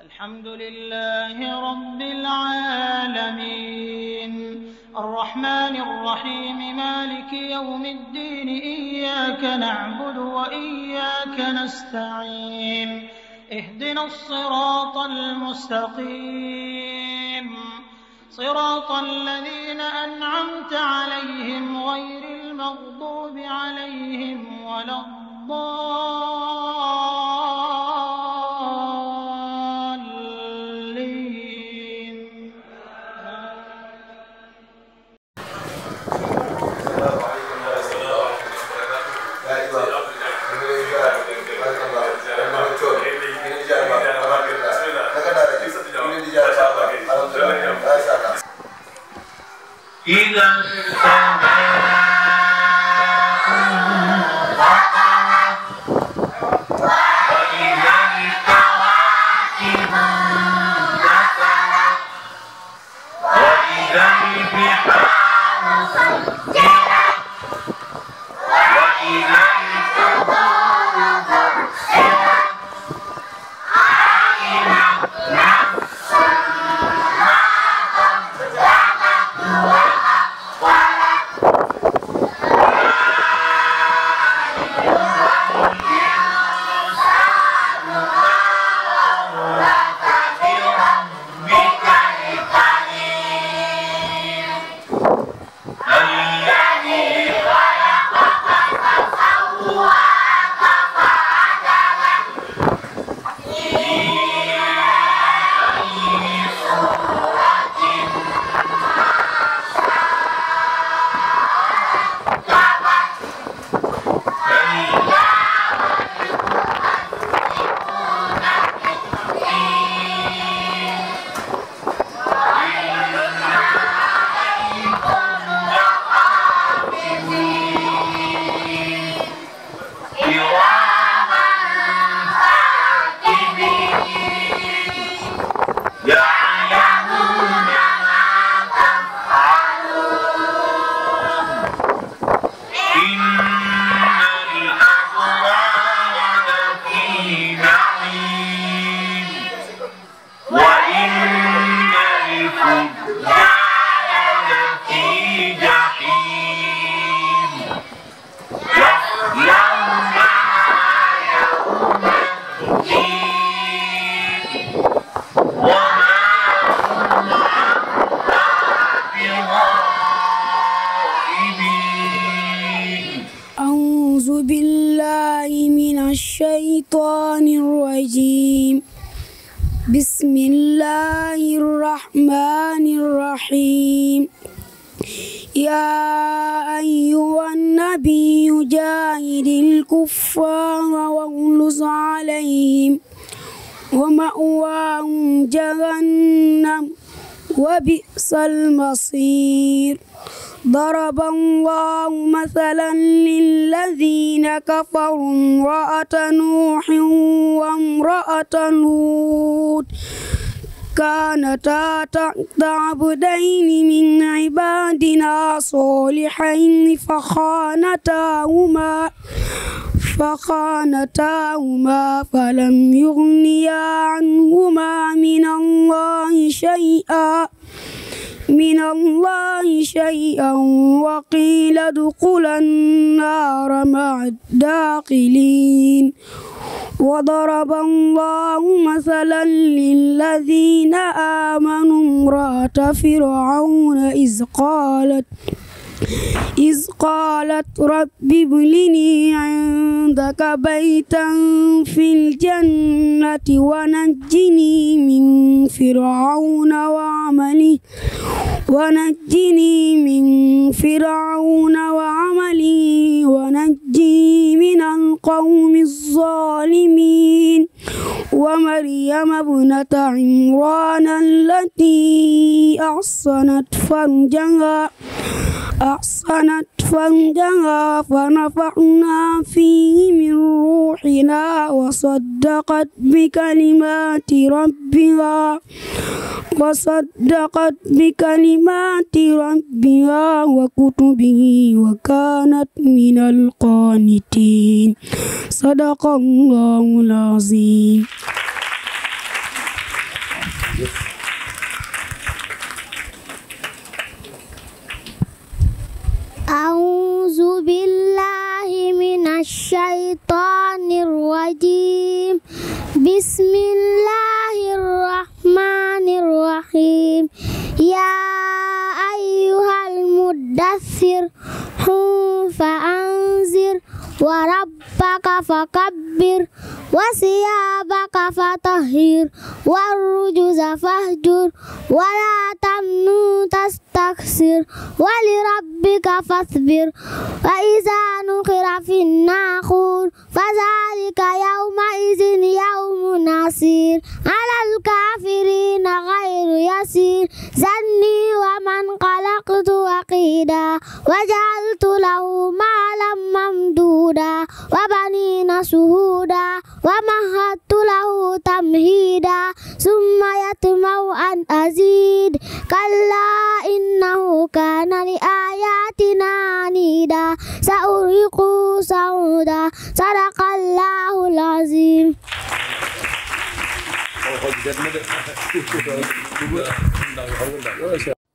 الحمد لله رب العالمين الرحمن الرحيم مالك يوم الدين إياك نعبد وإياك نستعين اهدنا الصراط المستقيم صراط الذين أنعمت عليهم غير المغضوب عليهم ولا الضالين. إذا أعوذ بالله من الشيطان الرجيم. بسم الله الرحمن الرحيم. يا أيها النبي جاهد الكفار واغلظ عليهم ومأواهم جهنم وبئس المصير. ضرب الله مثلا للذين كفروا امرأة نوح وامرأة لوط كانتا تحت عبدين من عبادنا صالحين فخانتاهما فلم يغنيا عنهما من الله شيئا وقيل ادخلا النار مع الداخلين. وضرب الله مثلا للذين آمنوا امرأة فرعون إذ قالت رب ابن لي عندك بيتا في الجنة ونجني من فرعون وعمله ونجني من القوم الظالمين. ومريم ابنة عمران التي أحصنت فرجها فنفخنا فيه من روحنا وصدقت بكلمات ربها وكتبه وكانت من القانتين. صدق الله العظيم. A'udzu billahi minasy syaithanir rajim. Bismillahirrahmanirrahim. Ya ayyuhal muddatsir fa'anzir wa rabbaka fakabbir wa siyabaka fatahhir warrujuza fahjur wa la tamnu tastaksir wa lirabbika fasbir wa iza nuqira fin nakhur fadzalika yawma idzin yawmun asir 'alal kafirina ghairu yasir zanni wa man khalaqtu waqida wa ja'altu lahu malam mamduda wa banina suhuda wa mahattu lahu tamhida summa yatma'u an azid kalla innahu kana li ayatina anida sa'uriqu sauda sadaqallahul azim.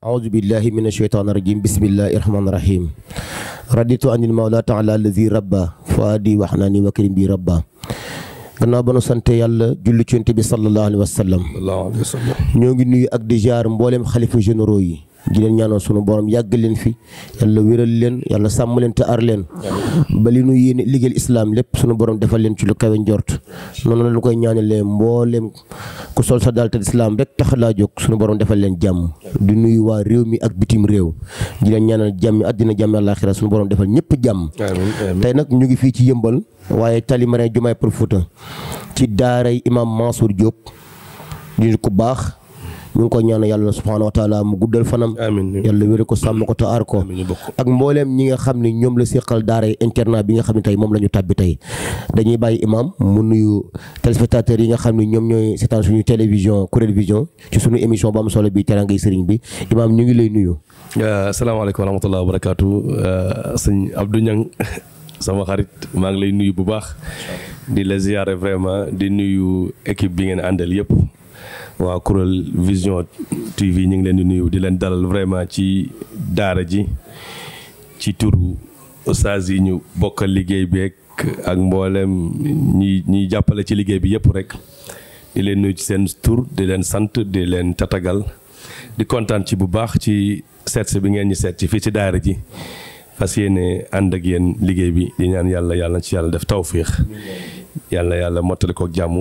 A'udzu billahi minasy syaithanir rajim. Bismillahirrahmanirrahim. Raditu anil mawla ta'ala allazi rabba fuadi wa hanani wa karim bi rabba. Gannaaw ba nu sante yàlla julli ci Yonent bi sallallahu alayhi wa sallam. ñoo ngi nuyu ak di ziar mboolem xalifa généraux yi di leen ñaanal sunu borom yàggal leen fi yàlla wéral leen yàlla sàmm leen te aar leen ba li nu yéene liggéeyal islam lépp sunu borom defal leen ci lu kawe njort noonu la ñu koy ñaanalee mboolem ku sol sa daal te islam rek tax laa jóg sunu borom defal leen jàmm di nuyu waa réew mi ak bitim réew di leen ñaanal jàmmi àddina jàmmi àllaaxira sunu borom defal ñëpp jàmm. tey nag ñu ngi fii ci yëmbal waaye tali Marin Jumaay Pël Fuuta ci daaray imam Mansour Diop di ku baax. ñu ngi ko ñaanal yàlla subhaanahu wa taala mu guddal fanam yàlla wéri ko sàmm ko te aar ko ak mbooleem ñi nga xam ne ñoom la séqal daara internat bi nga xam ne tey moom la ñu tàbbi tey dañuy bàyyi imam mu nuyu téléspectateurs yi nga xam ne ñoom ñooy seetaan suñu télévision Kurel Vision ci suñu émission bu am solo bi Terangay Sëriñ bi imam ñu ngi lay nuyu. asalaamaaleykum wa rahmatulah wa barakaatu sëñ Abdou Niang sama xarit maa ngi lay nuyu bu baax di la ziyaare vraiment di nuyu équipe bi ngeen àndal yëpp. waa Kurel Vision TV ñu ngi leen di nuyu di leen dalal vraiment ci daara ji ci turu ustaas yi ñu bokkal liggéey bi ak mboolem ñi jàppale ci liggéey bi yëpp rek di leen nuyu ci seen tur di leen sant di leen tatagal di kontaan ci bu baax ci seet bi ngeen ñu seet ci fii ci daara ji fas yéene ànd ak yéen liggéey bi di ñaan yàlla ci yàlla def tawfiix yàlla mottali ko ak jàmm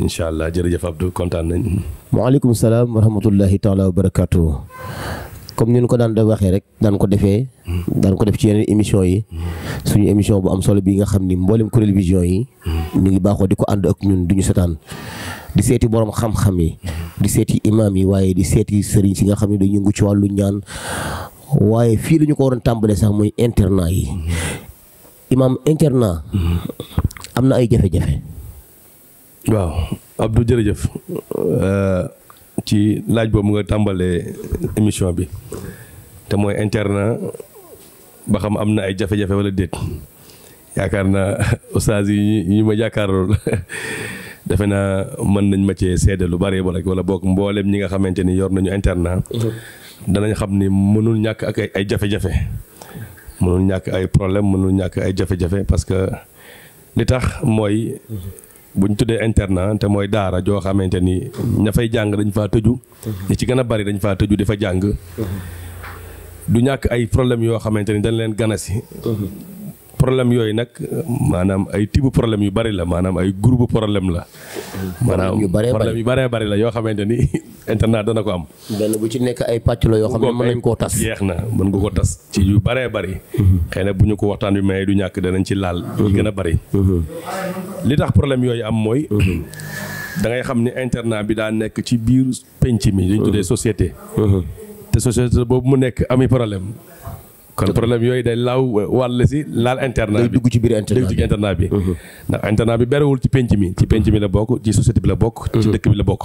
incha allah jërëjëf Abdou kontaan nañ. waaleykum salaam wa rahmatullahi taala wa barakaatu. comme ni ñu ko daan waxee rek daan ko def ci yeneen émission yi suñu émission bu am solo bi nga xam ni mboolem Kurel Vision yi ñu ngi baaxoo di ko ànd ak ñun duñu setaan di seeti borom xam-xam yi di seeti imam yi waaye di seeti sëriñ si nga xam ne dañu yëngu ci wàllu ñaan waaye fii la ñu ko waroon tàmbalee sax muy internat yi imam internat am na ay jafe-jafe. waaw Abdou jërëjëf ci laaj boobu nga tàmbalee émission bi te mooy internat ba xam am na ay jafe-jafe wala déet yaakaar naa ustaas yi ñu ma jàkkaarlool defe naa mën nañ ma cee seede lu bari wala boog mboolem ñi nga xamante ni yor nañu internat danañ xam ni mënul ñàkk ak ay jafe-jafe mënul ñàkk ay problème mënul ñàkk ay jafe-jafe parce que li tax mooy bu ñu tuddee internat te mooy daara joo xamante ni ña fay jàng dañ faa tëju ñi ci gën a bari dañ faa tëju di fa jàng du ñàkk ay problème yoo xamante ni dañ leen ganasi problème yooyu nag maanaam ay tibu problème yu bari la maanaam ay groupe problème la maanaam problème yu baree bari la yoo xamante ni internat dana ko am benn bu ci nekk ay pàcc la yoo xam ne mën nañ koo tas jeex na mën nga ko tas ci yu baree bari xëy na bu ñu ko waxtaan bi may du ñàkk danañ ci laal yi gën a bari li tax problème yooyu am mooy da ngay xam ni internat bi daa nekk ci biir penc mi dañ tuddee société te société boobu mu nekk ami problème kon problème yooyu day laal internat bi day dugg ci biir internat bi ndax internat bi berewul ci penc mi la bokk ci société bi la bokk ci dëkk bi la bokk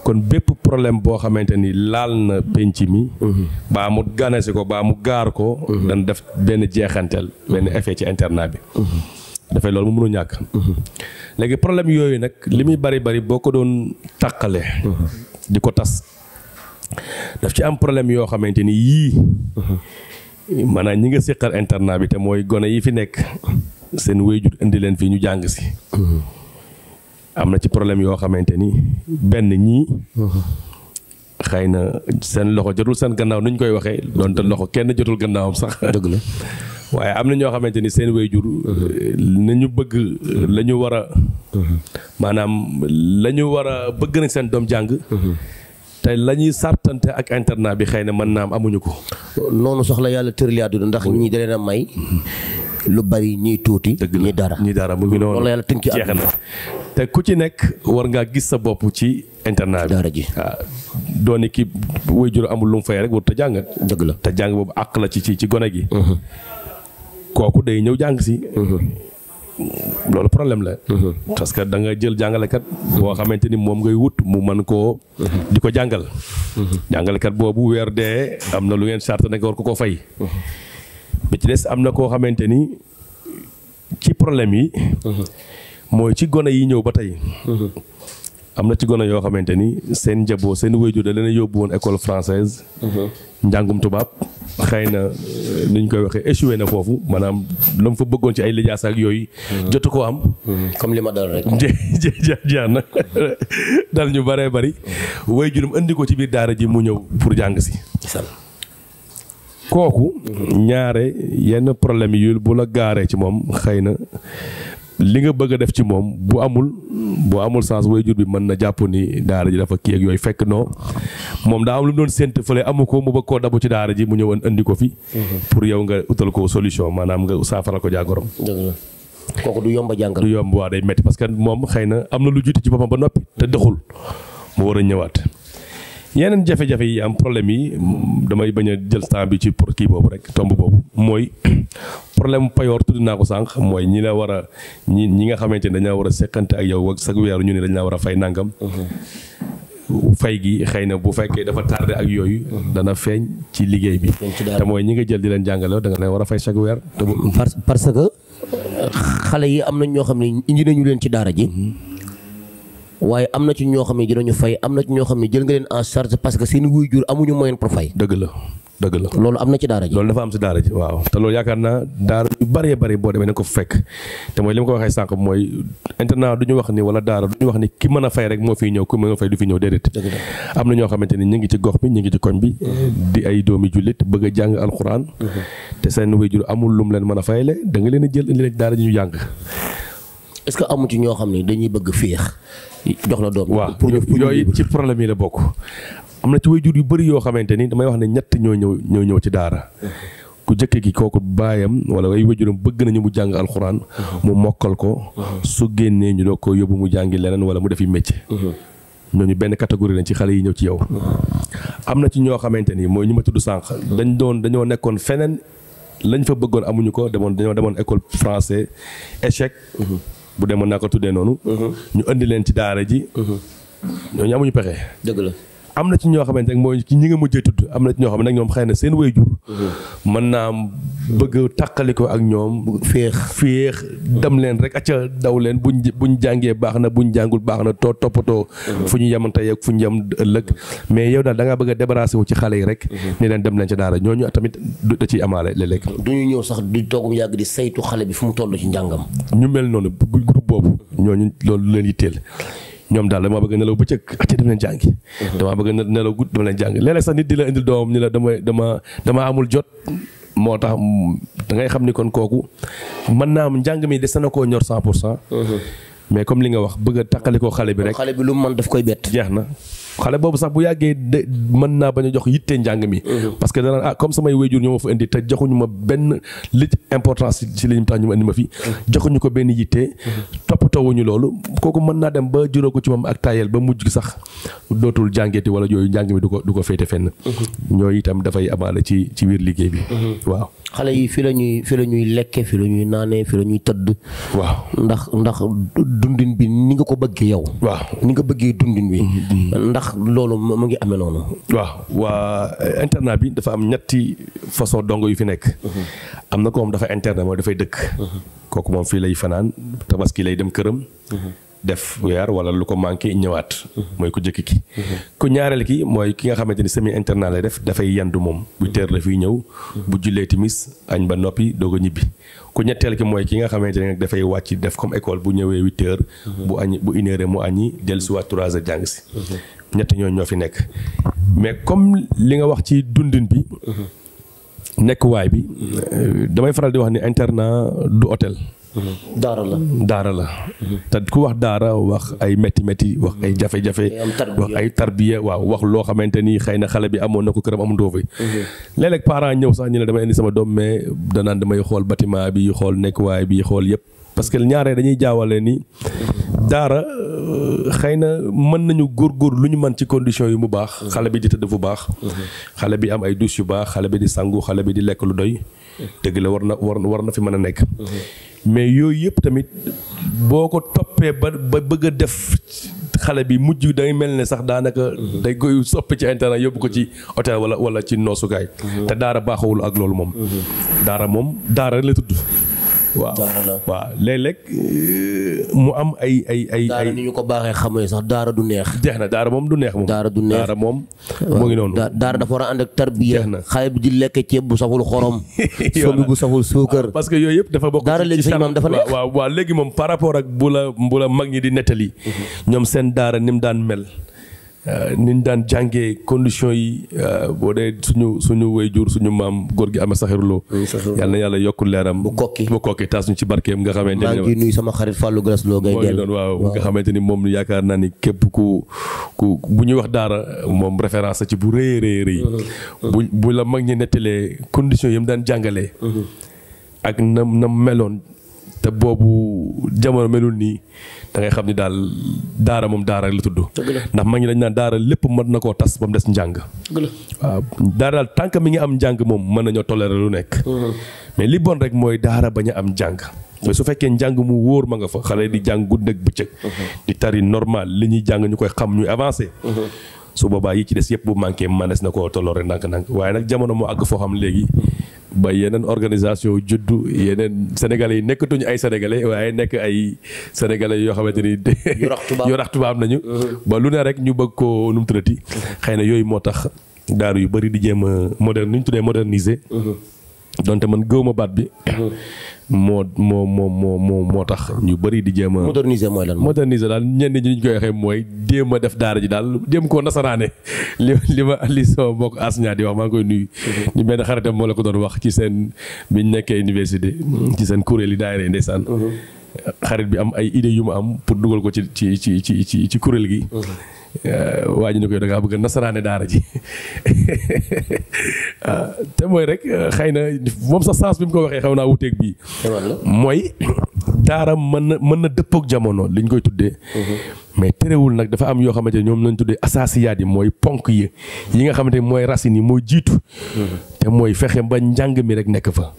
kon bépp problème boo xamante ni laal na penc mi baa mu ganesi ko baa mu gaar ko dañ def benn jeexantel benn effet ci internat bi dafay loolu mu mënu ñàkk léegi problème yooyu nag li muy bari boo ko doon tàqale di ko tas daf ci am problème yoo xamante ni yii maanaam ñi nga séqal internat bi te mooy gone yi fi nekk seen waajur indi leen fii ñu jàng si am na ci problème yoo xamante ni benn ñii xëy na seen loxo jotul seen gannaaw nuñ koy waxee doonte loxo kenn jotul gannaawam sax dëgg la waaye am na ñoo xamante ni seen waajur nañu bëgg la ñu war a maanaam la ñu war a bëgg nañ seen doom jàng te la ñuy sartante ak internat bi xëy na mën naa am amuñu ko noonu soxla yàlla tërali àdduna ndax ñii da leen a may lu bari ñii tuuti ñi dara mu ngi noonu wala yàlla tënki jeex na te ku ci nekk war ngaa gis sa bopp ci internat bi daara ji waaw dooni ki waajur amul lu mu fay rek war te jàng dëgg la te jàng boobu àq la ci gone gi kooku day ñëw jàng si loolu problème la parce que da nga jël jàngalekat boo xamante ni moom ngay wut mu mën koo di ko jàngal jàngalekat boobu weer dee am na lu ngeen charte ne war ko fay bi ci des am na koo xamante ni ci problème yi mooy ci gone yi ñëw ba tey am na ci gone yoo xamante ni seen njaboot seen waajur da leen a yóbbu woon école française njàngum tubaab xëy na nuñ koy waxee échoué na foofu maanaam la mu fa bëggoon ci ay lijaasa ak yooyu jotu ko am comme li ma dal rek jaar na dal ñu bëree bëri waajuram indi ko ci biir daara ji mu ñëw pour jàng si kooku ñaare yenn problème yi bu la gaaree ci moom xëy na li nga bëgg a def ci moom bu amul sens waajur bi mën na jàpp ni daara ji dafa kii ak yooyu fekk non moom daa am lu mu doon sént fële amu ko mu bëgg koo dabu ci daara ji mu ñëwoon indi ko fi pour yow nga utal ko solution maanaam nga saafara ko jàngoroom kooku du yomb a jàngal du yomb waa day métti parce que moom xëy na am na lu jiitu ci boppam ba noppi te doxul mu war a ñëwaat yeneen jafe-jafe yi am problème yi damay bañ a jël temps bi ci pour kii boobu rek tomb boobu mooy problème payoor tudd naa ko sànq mooy ñi la war a ñi nga xamante ne dañaa war a seqante ak yow ak sa weeru ñu ne dañ la war a fay nangam fay gi xëy na bu fekkee dafa tardé ak yooyu dana feeñ ci liggéey bi te mooy ñi nga jël di leen jàngale da nga leen war a fay chaque weer parce que xale yi am nañ ñoo xam ne indi nañu leen ci daara ji waaye am na ci ñoo xam ne dinañu fay am na ci ñoo xam ne jël nga leen en charge parce que seen waajur amuñu moyen pour fay. dëgg la loolu am na ci daara ji. loolu dafa am ci daara ji waaw te loolu yaakaar naa daara yu bëree bëri boo demee ne ko fekk te mooy li ma ko waxee sànq mooy internat du ñu wax ni wala daara du ñu wax ni ki mën a fay rek moo fiy ñëw ku mën a fay du fi ñëw déedéet. am na ñoo xamante ni ñu ngi ci gox bi ñu ngi ci koñ bi di ay doomi jullit bëgg a jàng alxuraan te seen waajur amul lum leen mën a fayle da nga leen a jël indi leen daara ji ñu jàng. est-ce que amu ci ñoo xam ne dañuy bëgg féex jox la doom. waaw yooyu ci problème yi la bokk. am na ci waajur yu bëri yoo xamante ni damay wax ne ñett ñoo ñëw ci daara. ku jëkk gi kooku baayam wala ay waajuram bëgg nañu mu jàng alxuraan. mu mokkal ko. su génnee ñu doog ko yóbbu mu jàngi leneen wala mu defi métier. ñooñu benn catégorie lañ ci xale yi ñëw ci yow. am na ci ñoo xamante ni mooy ñu ma tudd sànq dañoo nekkoon feneen lañ fa bëggoon amuñu ko dañoo demoon école français échec. bu demoon naa ko tuddee noonu. ñu indi leen ci daara ji. ñooñu amuñu pexe. dëgg la am na ci ñoo xamante ne mooy ci ñi nga mujjee tudd am na ci ñoo xam ne nag ñoom xëy na seen waajur. mën naa bëgg tàqali ko ak ñoom. féex dem leen rek acca daw leen buñ jàngee baax na buñ jàngul baax na toppatoo. fu ñu yem tey ak fu ñu yem ëllëg. mais yow daal da ngaa bëgg a débarrassé wu ci xale yi rek. ni leen dem leen ci daara ñooñu tamit da ciy amaale léeg-léeg. du ñu ñëw sax di toogum yàgg di saytu xale bi fu mu toll ci njàngam. ñu mel noonu groupe boobu ñooñu loolu leen yitteel. ñoom daal damaa bëgg nelaw bëccëg ati dem leen jàngi. damaa bëgg nelaw gudd dem leen jàngi léeg-léeg sax nit di la indil doomam ni la dama amul jot moo tax da ngay xam ni kon kooku mën naa am njàng mi des na koo ñor 100%. mais comme li nga wax bëgg a taqali ko xale bi rek. xale bi lu mu mën daf koy bett. jeex na xale boobu sax bu yàggee mën naa bañ a jox yitte njàng mi. parce que danaan comme samay waajur ñoo ma fa indi te joxuñu ma benn li importance ci li ñu tax ñu ma indi ma fi. joxuñu ko benn yitte. toppatoowuñu loolu kooku mën naa dem ba juróo ko ci moom ak tayel ba mujj gi sax dootul jàngeeti wala yooyu njàng mi du ko féete fenn. ñooyu itam dafay amaale ci biir liggéey bi. waaw xale yi fi la ñuy lekke fi la ñuy naanee fi la ñuy tëdd. waaw ndax dundin bi ni nga ko bëggee yow. waaw ni nga bëggee dundin bi. ndax loolu mu ngi amee noonu. waaw waa internat bi dafa am ñetti façon dongo yu fi nekk. am na ko moom dafa internat mooy dafay dëkk. kooku moom fii lay fanaan tabaski lay dem këram. def weer wala lu ko manqué ñëwaat mooy ku jëkk ki ku ñaareel ki mooy ki nga xamante ni semi internat lay def dafay yandu moom 8 heures la fiy ñëw bu jullee timis añ ba noppi doog a ñibbi ku ñetteel ki mooy ki nga xamante ne nag dafay wàcc def comme école bu ñëwee 8 heures bu añ bu 1 heure mu añi dellusiwaat 3 heures jàng si ñett ñooñu ñoo fi nekk mais comme li nga wax ci dundin bi nekk waay bi damay faral di wax ni internat du hôtel daara la te ku wax daara wax ay métti wax ay jafe-jafe wax ay tarbiya waaw wax loo xamante ni xëy na xale bi amoon na ko këram amundoo fi léeg-léeg parents ñëw sax ñu ne damay indi sama doom mais danaan damay xool bâtiment bi xool nekkuwaay bi xool yëpp parce que ñaaree dañuy jaawale ni daara xëy na mën nañu góorgóor lu ñu mën ci condition yu mu baax xale bi di tëdd fu baax xale bi am ay douche yu baax xale bi di sangu xale bi di lekk lu doy dëgg la war na fi mën a nekk mais yooyu yëpp tamit boo ko toppee ba bëgg a def xale bi mujj day mel ne sax daanaka day koy soppi ci internet yóbbu ko ci hôtel wala ci noosukaay te daara baaxawul ak loolu moom daara la tudd waaw léeg-léeg mu am ay daara ni ñu ko baaxee xamee sax daara du neex jeex na daara moom du neex moom daara moom mu ngi noonu daara dafa war a ànd ak tarbiya xale bi di lekk ceeb bu saful xorom sombi bu saful suukar parce que yooyu yëpp dafa bokk daara léegi sëñ maam dafa neex waaw léegi moom par rapport ak bu la mag ñi di nettali ñoom seen daara ni mu daan mel ni ñu daan jàngee conditions yi boo dee suñu waajur suñu maam góor gi ama saxiruloo yàlla na yàlla yokk leeram bu kokki taas ñu ci barkeem nga xamante ni maa ngi nuyu sama xarit Fallou Glass Lo ngay del waaw nga xamante ni moom yaakaar naa ni képp ku bu ñuy wax daara moom référence ci bu rëy bu la mag ñi nettalee conditions yi mu daan jàngalee ak na meloon te boobu jamono melul nii da ngay xam ni daal daara moom daara la tudd ndax mag ñi dañ naan daara lépp mën na koo tas ba mu des njàng waaw daara daal tant que mi ngi am njàng moom mën nañoo tolérer lu nekk mais li bon rek mooy daara bañ a am njàng mais su fekkee njàng mu wóor ma nga fa xale di jàng guddi ak bëccëg di tari normal li ñuy jàng ñu koy xam ñuy avancé su boobaa yi ci des yëpp bu manqué manees na koo tolloore ndànk-ndànk waaye nag jamono moo àgg foo xam léegi ba yeneen organisation juddu yeneen sénégalais yi nekkatuñu ay sénégalais waaye nekk ay sénégalais yoo xamante ni yu rax tubaab nañu ba lu ne rek ñu bëgg koo nu mu tuddati xëy na yooyu moo tax daaru yu bëri di jéem a nu ñu tuddee moderniser donte man gëwuma baat bi moo tax ñu bëri di jéem a moderniser daal ñenn ñi ñu koy waxee mooy jéem a def daara ji daal jéem koo nasaraane li sama mbokk asña di wax maa ngi koy nuyu ñu benn xaritam moo la ko doon wax ci seen biñ nekkee université ci seen kuréel yi daayira ndeysaan xarit bi am ay idées yu mu am pour dugal ko ci kuréel gi waa ji ne ko da ngaa bëgg a nasaraane daara ji te mooy rek xëy na moom sax sens bi mu ko waxee xaw naa wuteeg bii mooy daara mën na dëppook jamono liñ koy tuddee mais terewul nag dafa am yoo xamante ne ñoom lañ tuddee asaasiyaat yi mooy ponk yi nga xamante ne mooy racines yi mooy jiitu te mooy fexe ba njàng mi rek nekk fa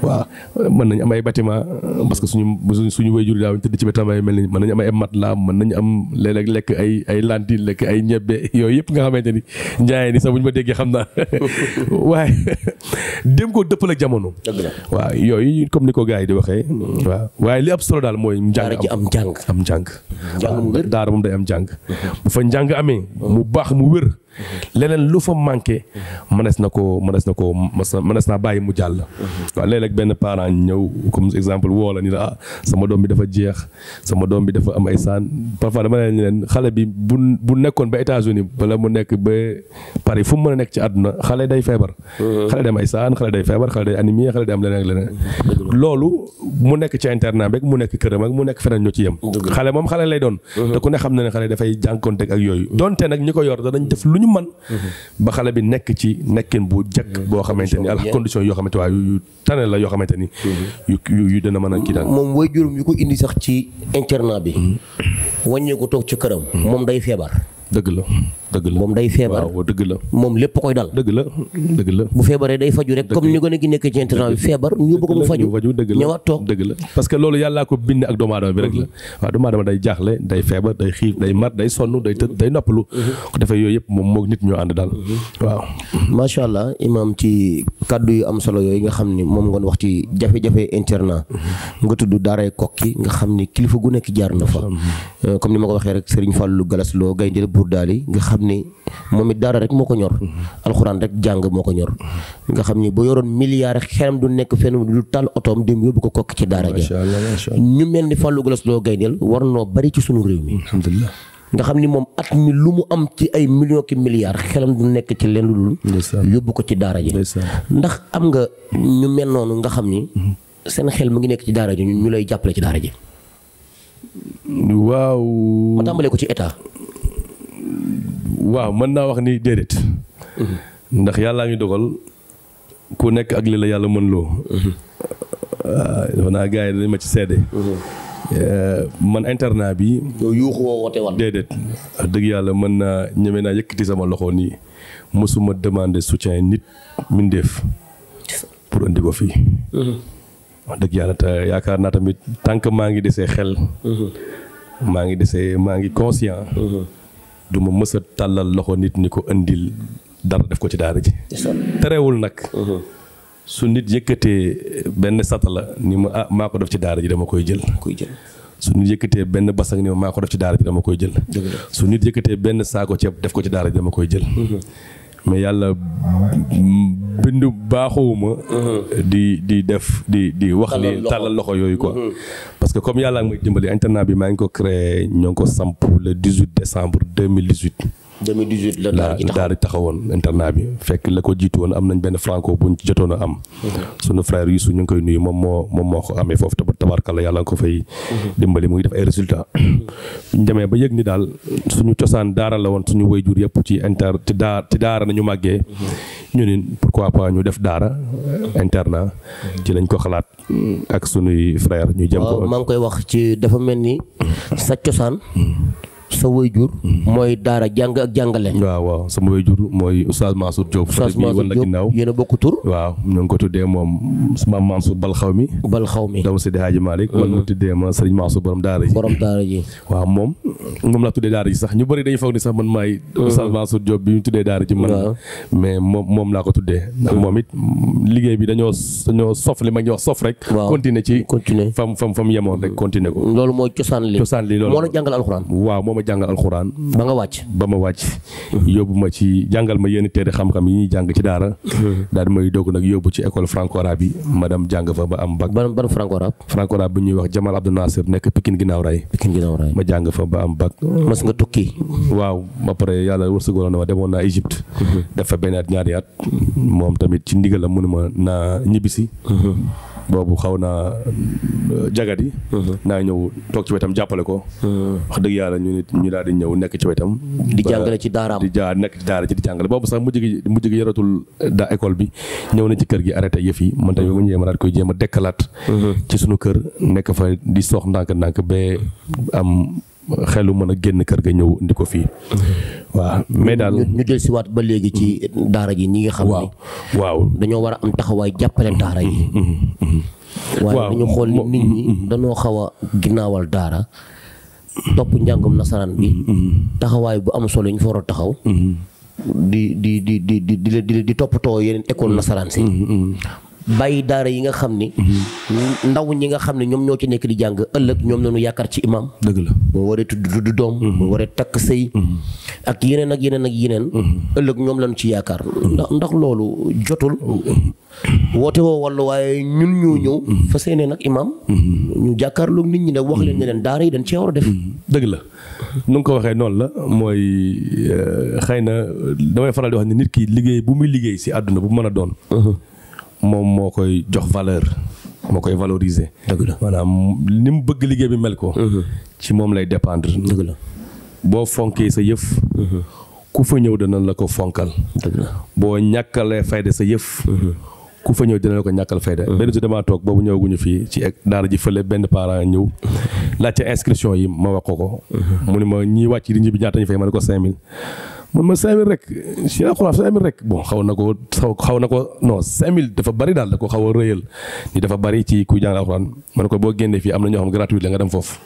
waaw mën nañu am ay bâtiment parce que suñu waajur daaw ñu tëdd ci bâtiment mel ni mën nañu am ay matelas mën nañu am léeg-léeg lekk ay lentille lekk ay ñebbe yooyu yëpp nga xamante ni njaayee ni sax bu ñu ma déggee xam naa waaye dem ko dëppal ak jamono waaw yooyu comme ni ko gars yi di waxee waaw waaye li ab solo daal mooy njàng am njàng daara moom day am njàng bu fa njàng amee mu baax mu wér leneen lu fa manqué mënees naa bàyyi mu jàll waaw léeg-léeg benn parent ñëw comme exemple woo la ni la sama doom bi dafa jeex sama doom bi dafa am ay saan parfois dama leen xale bi bu nekkoon ba États-Unis wala mu nekk ba Paris fu mu mën a nekk ci àdduna xale day feebar xale day am ay saan xale day feebar xale day anémie xale day am leneen ak leneen loolu mu nekk ci internat beeg mu nekk këram ak mu nekk feneen ñoo ci yem xale moom xale lay doon te ku ne xam na ne xale dafay jànkoonteeg ak yooyu donte nag ñi ko yor danañ def lu ñu man ba xale bi nekk ci nekkin bu jekk boo xamante ni ak condition yoo xamante waaye yu tane la yoo xamante ni yu dana mën a kii daal moom way juróom yu ko indi sax ci internat bi wàññee ko toog ci këram moom day feebar dëgg la dëgg la moom day feebar waaw dëgg la moom lépp koy dal. dëgg la dëgg la. bu feebaree day faju rek comme ni gone gi nekk ci internat bi feebar ñu yóbbu ko mu faju dëgg la ñëwaat toog dëgg la parce que loolu yàllaa ko bind ak doomu aadama bi rek la waaw doomu aadama day jaaxle day feebar day xiif day mar day sonn day tëdd day noppalu ko defee yooyu yëpp moom moog nit ñoo ànd daal waaw macha allah imam ci kaddu yu am solo yooyu nga xam ni moom nga wax ci jafe-jafe internat nga tudd daaray Kokki nga xam ni kilifa gu nekk jaar na fa comme ni ma ko waxee rek Serigne Fallou Galas Lo Gaynde Bourdaali nga xam ni moom it daara rek moo ko ñor alxuraan rek jàng moo ko ñor nga xam ni bu yoroon milliard rek xelam du nekk fenn du tal otoom dem yóbbu ko Kokki ci daara ja ñu mel ni Fallou Galas Lo Gayndeel war noo bari ci sunu réew mi alhamdulilah nga xam ni moom at mi lu mu am ci ay millions ki milliards xelam du nekk ci leen lu dul yóbbu ko ci daara ji ndax am nga ñu mel noonu nga xam ni seen xel mu ngi nekk ci daara ji ñu lay jàppale ci daara ji waaw ma tàmbalee ko ci état waaw mën naa wax ni déedéet ndax yàllaa ngi dogal ku nekk ak li la yàlla mën loo dafa naa gars yi dañ ma ci seede man internat bi yow yuuxu woo woote wal déedéet wax dëgg yàlla mën naa ñeme naa yëkkati sama loxo nii mosuma demander soutien nit mindeef pour indi ko fii wax dëgg yàlla te yaakaar naa tamit tant que maa ngi desee xel maa ngi conscient du ma mës a tàllal loxo nit ni ko indil dara def ko ci daara ji terewul nag su nit yëkkatee benn satala ni ma maa ko def ci daara ji dama koy jël su nit yëkkatee benn basang ni ma maa ko def ci daara ji dama koy jël su nit yëkkatee benn saako ceeb def ko ci daara ji dama koy jël mais yàlla bindu baaxuwuma di def di wax li tàllal loxo yooyu quoi parce que comme yàlla may dimbali internat bi maa ngi ko créé ñoo ngi ko samp le 18 décembre 2018 la daara taxawoon internat bi fekk la ko jiitu woon am nañ benn franco buñ ci jotoon a am sunu frère Youssou ñu ngi koy nuyu moom moo ko amee foofu tabarkalla yàlla nga ko fay dimbali mu ngi def ay résultats ñu demee ba yëg ni daal suñu cosaan daara la woon suñu waajur yëpp ci daara nañu màggee ñu ne pourquoi pas ñu def daara internat ci lañ ko xalaat ak sunuy frère ñu jëm ko maa ngi koy wax ci dafa mel ni sa cosaan sa waajur mooy daara jàng ak jàngale. waaw sama waajur mooy Oustaz Mansour Diop. Oustaz Mansour Diop yéen a bokk tur. waaw ñu ngi ko tuddee moom Maam Mansour Balxawmi. doomu Seydi Hadji Malick. man ma tuddee ma Serigne Mansour borom daara ji. waaw moom laa tuddee daara ji sax ñu bëri dañuy foog ni sax man maay Oustaz Mansour Diop bi ñu tuddee daara ji man. mais moom laa ko tuddee. ndax moom it liggéey bi dañoo sof li ma ñu wax sof rek. continuer fam yemoon rek continuer ko. loolu mooy cosaan li loolu moo la jàngal alxuraan. waaw moo ma jàngal alxuraan. ba ma wàcc. yóbbu ma ci jàngal ma yenn téere xam-xam yi ñuy jàng ci daara. daal di may doog nag yóbbu ci école franco arabe yi ma dem jàng fa ba am bac. ban franco arabe. franco arabe bi ñuy wax Jamal Abdou Nasser nekk Pikine ginnaaw ray. ma jàng fa ba am bac. mas nga tukki. waaw ba pare yàlla wërsëgaloon na ma demoon naa Égypte. def fa benn at ñaari at. moom tamit ci ndigal la mënuma naa ñibbisi. boobu xaw naa jagadi. naa ñëw toog ci wetam jàppale ko. wax dëgg yàlla ñu daal di ñëw nekk ci wetam. di jàngale ci daaraam nekk ci daara ji di jàngale boobu sax mujj gi yaratul école bi ñëw na ci kër gi arrêté yëf yi man tamit bu ñëwee ma daal koy jéem a dekkalaat. ci sunu kër nekk fa di soox ndànk-ndànk ba am xelu mën a génn kër ga ñëw indi ko fii. waaw mais daal ñu del si waat ba léegi ci daara ji ñi nga xam ne. waaw dañoo war a am taxawaay jàppale daara yi. waaye dañu xool ni nit ñi dañoo xaw a ginnaawal daara topp njàngum nasaraan bi. taxawaay bu am solo ñu fa war a taxaw. di toppatoo yeneen école nasaraan si. bàyyi daara yi nga xam ni. ndaw ñi nga xam ne ñoom ñoo ci nekk di jàng ëllëg ñoom lañu yaakaar ci imam. dëgg la moo waree tudd doom. moo waree takk sëy. ak yeneen ak yeneen. ëllëg ñoom lañu ci yaakaar. ndax loolu jotul. woote woo walla waaye ñun ñoo ñëw. fas yéene nag imam. ñu jàkkaarloog nit ñi nag wax leen ne leen daara yi dañ cee war a def. dëgg la nu nga ko waxee noonu la mooy xëy na damay faral di wax ne nit ki liggéey bu muy liggéey si àdduna bu mën a doon. moom moo koy jox valeur moo koy valoriser. dëgg la maanaam ni mu bëgg liggéey bi mel ko. ci moom lay dépendre. dëgg la boo fonkee sa yëf. ku fa ñëw dana la ko fonkal. dëgg la boo ñàkkalee fayda sa yëf. ku fa ñëw dina la ko ñàkkal fayda. benn si damaa toog boobu ñëwaguñu fii ci daara ji fële benn parent ñëw laajte inscription yi ma wax ko. mu ne ma ñii wàcc di ñibbi ñaata ñu fay ma ne ko 5000. man ma 5000 rek ci alxuraan 5000 rek bon xaw na ko non 5000 dafa bari daal da ko xaw a rëyal ni dafa bari ci kuy jàng alxuraan man ko boo génnee fii am na ñoo xam gratuit la nga dem foofu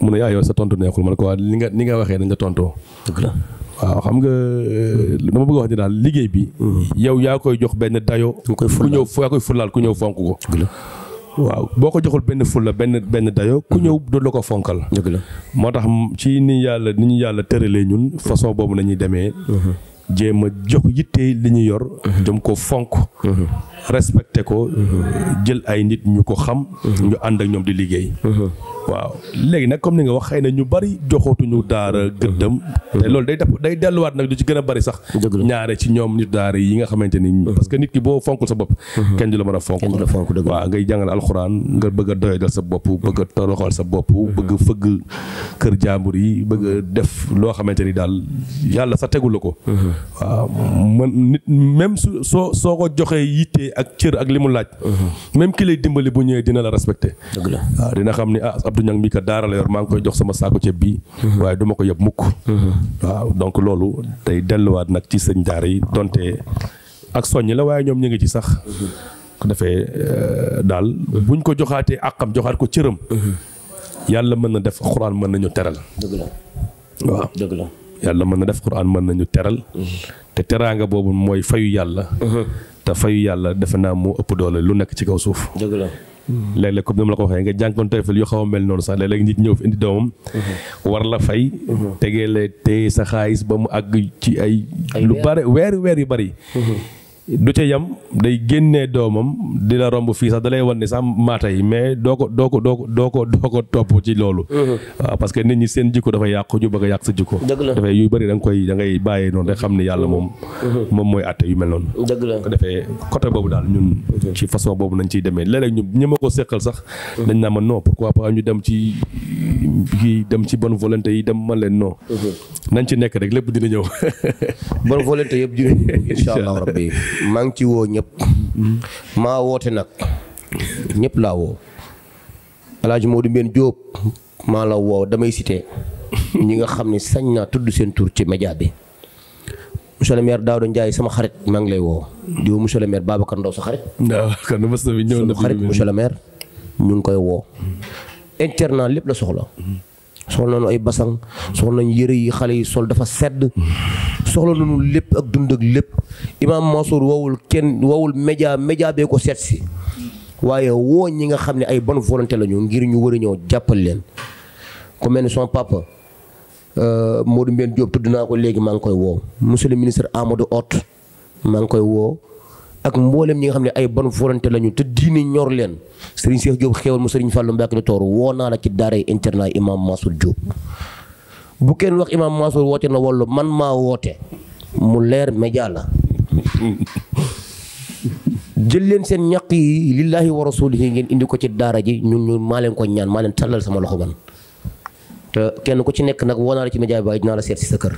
mu ne yaa yow sa tontu neexul man ko waa ni nga waxee dañ la tontoo. dëgg la waaw xam nga dama bëgg a wax ni daal liggéey bi. yow yaa koy jox benn dayo. ku ñëw yaa koy fulaal ku ñëw fonk ko. waaw boo ko joxul benn fulla benn dayo ku ñëw du la ko fonkal. dëgg la moo tax ci ni ñu yàlla tëralee ñun façon boobu nañuy demee. jéem a jox yitte li ñu yor. jëm ko fonk. respecté ko. jël ay nit ñu ko xam. ñu ànd ak ñoom di liggéey. waaw léegi nag comme ni nga wax xëy na ñu bari joxootuñu daara gëddëm. te loolu day delluwaat nag du ci gën a bari sax. ñaare ci ñoom nit daara yi nga xamante ni. parce que nit ki boo fonkul sa bopp. kenn du la mën a fonk. waaw ngay jàngal alxuraan nga bëgg a doyadal sa bopp bëgg a toroxal sa bopp. bëgg fëgg kër jàmbur yi bëgg a def loo xamante ni daal yàlla sa tegul la ko. waaw man nit même soo ko joxee yitte ak cër ak li mu laaj. même ki lay dimbali bu ñëwee dina la respecté. waaw dina xam ni Abdou Niang mi kat daara la yor maa ngi koy jox sama saako ceeb bii. waaye du ma ko yëpp mukk. waaw donc loolu day delluwaat nag ci sëñ daara yi donte ak soññi la waaye ñoom ñu ngi ci sax. ko defee daal buñ ko joxaatee àqam joxaat ko cëram. yàlla mën na def Alxuraan mën nañu teral. dëgg la waaw dëgg la. yàlla mën na def Alxuraan mën nañu teral. te teraanga boobu mooy fayu yàlla. te fayu yàlla defe naa moo ëpp doole lu nekk ci kaw suuf. dëgg la. léeg-léeg comme ni ma la ko waxee nga jànkoon TOEFL yoo xaw a mel noonu sax léeg-léeg nit ñëw fi indi doomam. war la fay. tegeele téye sa xaalis ba mu àgg ci ay. lu bare weer yu bari. du ca yam day génnee doomam di la romb fii sax da lay wan ne sax maata yi mais doo ko topp ci loolu. waaw parce que nit ñi seen jikko dafa yàqu ñu bëgg a yàq sa jikko. dëgg la dafay yu bëri da ngay bàyyee noonu rek xam ne yàlla moom mooy àtte yu mel noonu. dëgg la ko defee côté boobu daal ñun. ci façon boobu nañ ciy demee léeg-léeg ñu ma ko seqal sax. dañ naa ma non pourquoi pas ñu dem ci bonne volonté yi dem man leen non. nañ ci nekk rek lépp dina ñëw. bonne volonté yëpp dina ñëw incha allah rabbi maa ngi ci woo ñëpp. maa woote nag ñëpp laa woo. El Hadj Modou Mbène Diop maa la woo damay cité ñi nga xam ne sañ naa tudd seen tur ci média bi. monsieur le maire Daouda Ndiaye sama xarit maa ngi lay woo. di woo monsieur le maire Babacar Ndaw sa xarit. waaw kon mos na fi ñëw na xarit monsieur le maire ñu ngi koy woo. internat lépp la soxla. soxla nañu ay basang soxla nañu yëre yi xale yi sol dafa sedd. soxla nañu lépp ak dund ak lépp. Imam Mansour wowul média bee ko seet si. waaye woo ñi nga xam ne ay bonne volonté lañu ngir ñu war a ñëw jàppal leen. ku mel ni son papa Modou Mbène Diop tudd naa ko léegi maa ngi koy woo. monsieur le ministre Amadou Hott maa ngi koy woo. ak mboolem ñi nga xam ne ay bonne volonté lañu te diine ñor leen. Serigne Cheikh Diop xéewal mu Serigne Fallou Mbacke Toor woo naa la ci daaray internat Imam Mansour Diop. bu kenn wax Imam Mansour woote na walla man maa woote mu leer média la. jël leen seen ñaq yi lillahi wa rasulihi ngeen indi ko ci daara ji ñun maa leen ko ñaan maa leen tàllal sama loxo man. te kenn ku ci nekk nag woo naa la ci média bi waaye dinaa la seet si sa kër.